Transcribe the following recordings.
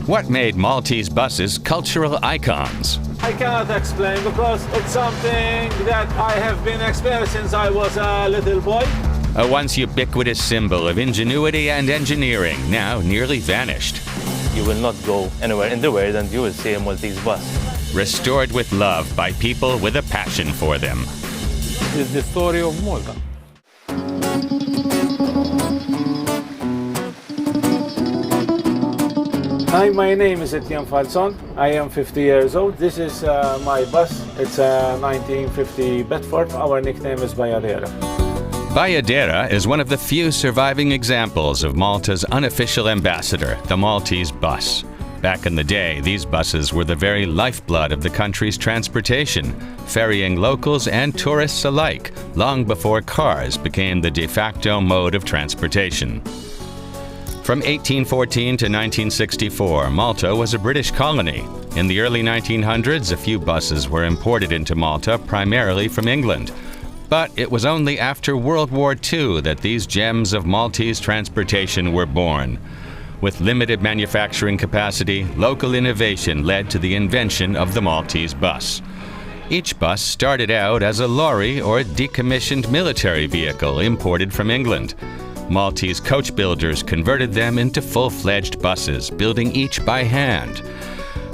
What made Maltese buses cultural icons? I cannot explain because it's something that I have been experiencing since I was a little boy. A once ubiquitous symbol of ingenuity and engineering, now nearly vanished. You will not go anywhere in the world and you will see a Maltese bus. Restored with love by people with a passion for them. It's the story of Malta. Hi, my name is Etienne Falson. I am 50 years old. This is my bus. It's a 1950 Bedford. Our nickname is Bajadera. Bajadera is one of the few surviving examples of Malta's unofficial ambassador, the Maltese bus. Back in the day, these buses were the very lifeblood of the country's transportation, ferrying locals and tourists alike, long before cars became the de facto mode of transportation. From 1814 to 1964, Malta was a British colony. In the early 1900s, a few buses were imported into Malta, primarily from England. But it was only after World War II that these gems of Maltese transportation were born. With limited manufacturing capacity, local innovation led to the invention of the Maltese bus. Each bus started out as a lorry or decommissioned military vehicle imported from England. Maltese coach builders converted them into full-fledged buses, building each by hand.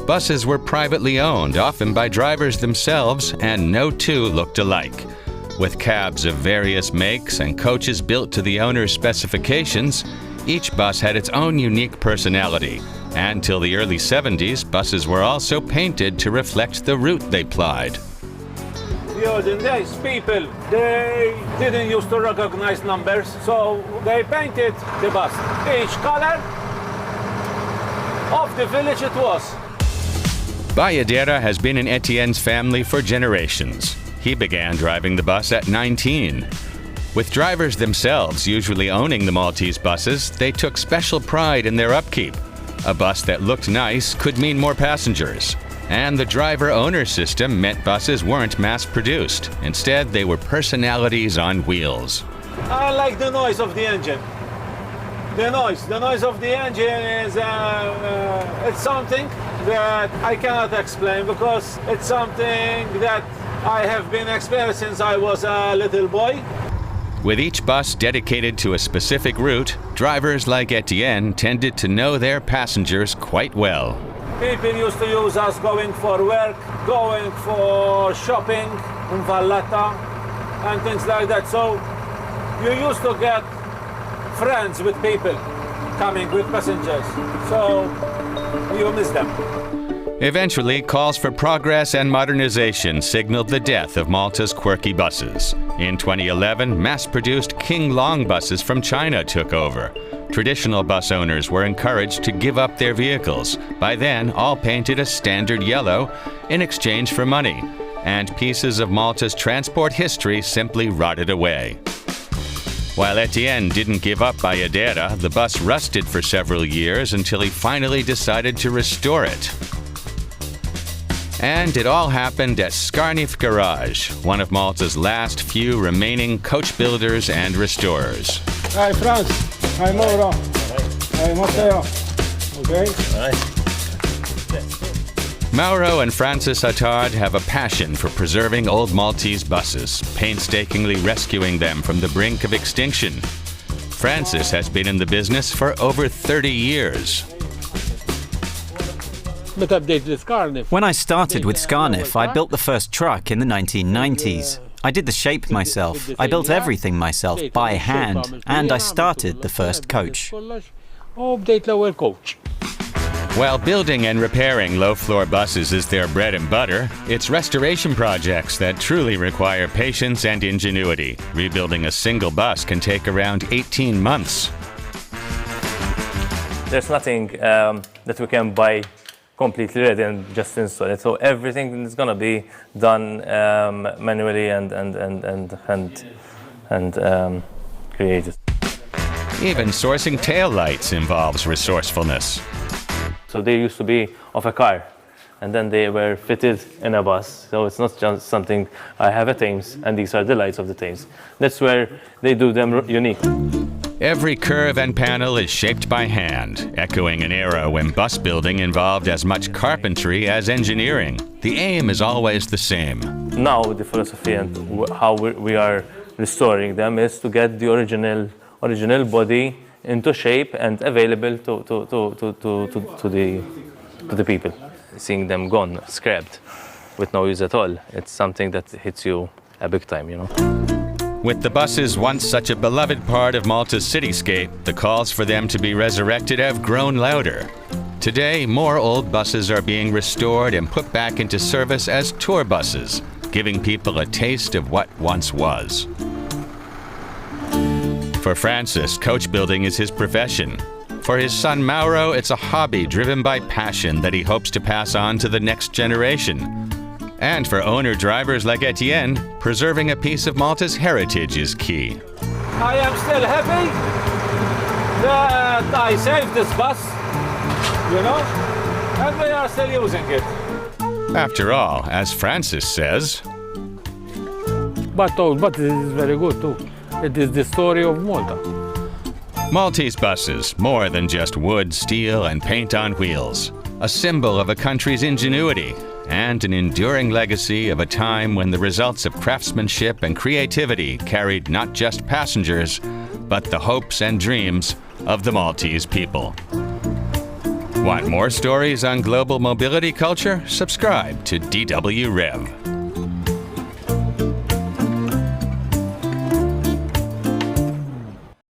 Buses were privately owned, often by drivers themselves, and no two looked alike. With cabs of various makes and coaches built to the owner's specifications, each bus had its own unique personality. And till the early 70s, buses were also painted to reflect the route they plied. The olden days, people, they didn't used to recognize numbers, so they painted the bus. Each color of the village it was. Bajadera has been in Etienne's family for generations. He began driving the bus at 19. With drivers themselves usually owning the Maltese buses, they took special pride in their upkeep. A bus that looked nice could mean more passengers. And the driver-owner system meant buses weren't mass-produced. Instead, they were personalities on wheels. I like the noise of the engine. The noise of the engine is it's something that I cannot explain because it's something that I have been experiencing since I was a little boy. With each bus dedicated to a specific route, drivers like Etienne tended to know their passengers quite well. People used to use us going for work, going for shopping in Valletta and things like that. So you used to get friends with people coming with passengers. So you miss them. Eventually, calls for progress and modernization signaled the death of Malta's quirky buses. In 2011, mass-produced King Long buses from China took over. Traditional bus owners were encouraged to give up their vehicles, by then all painted a standard yellow, in exchange for money, and pieces of Malta's transport history simply rotted away. While Etienne didn't give up Bajadera, the bus rusted for several years until he finally decided to restore it. And it all happened at Scarnif Garage, one of Malta's last few remaining coach builders and restorers. Hi, Franz. Hi, Mauro. Hi, Matteo. Okay? Mauro and Francis Attard have a passion for preserving old Maltese buses, painstakingly rescuing them from the brink of extinction. Francis has been in the business for over 30 years. When I started with Scarnif, I built the first truck in the 1990s. I did the shape myself, I built everything myself by hand, and I started the first coach. While building and repairing low-floor buses is their bread and butter, it's restoration projects that truly require patience and ingenuity. Rebuilding a single bus can take around 18 months. There's nothing that we can buy completely ready and just install it. So everything is going to be done manually and created. Even sourcing taillights involves resourcefulness. So they used to be of a car, and then they were fitted in a bus. So it's not just something, I have a Thames, and these are the lights of the Thames. That's where they do them unique. Every curve and panel is shaped by hand, echoing an era when bus building involved as much carpentry as engineering. The aim is always the same. Now the philosophy and how we are restoring them is to get the original body into shape and available to the people. Seeing them gone, scrapped, with no use at all, it's something that hits you a big time, you know. With the buses once such a beloved part of Malta's cityscape, the calls for them to be resurrected have grown louder. Today, more old buses are being restored and put back into service as tour buses, giving people a taste of what once was. For Francis, coach building is his profession. For his son Mauro, it's a hobby driven by passion that he hopes to pass on to the next generation. And for owner-drivers like Etienne, preserving a piece of Malta's heritage is key. I am still happy that I saved this bus, you know, and we are still using it. After all, as Francis says, But it is very good too. It is the story of Malta. Maltese buses, more than just wood, steel, and paint on wheels. A symbol of a country's ingenuity and an enduring legacy of a time when the results of craftsmanship and creativity carried not just passengers, but the hopes and dreams of the Maltese people. Want more stories on global mobility culture? Subscribe to DW Rev.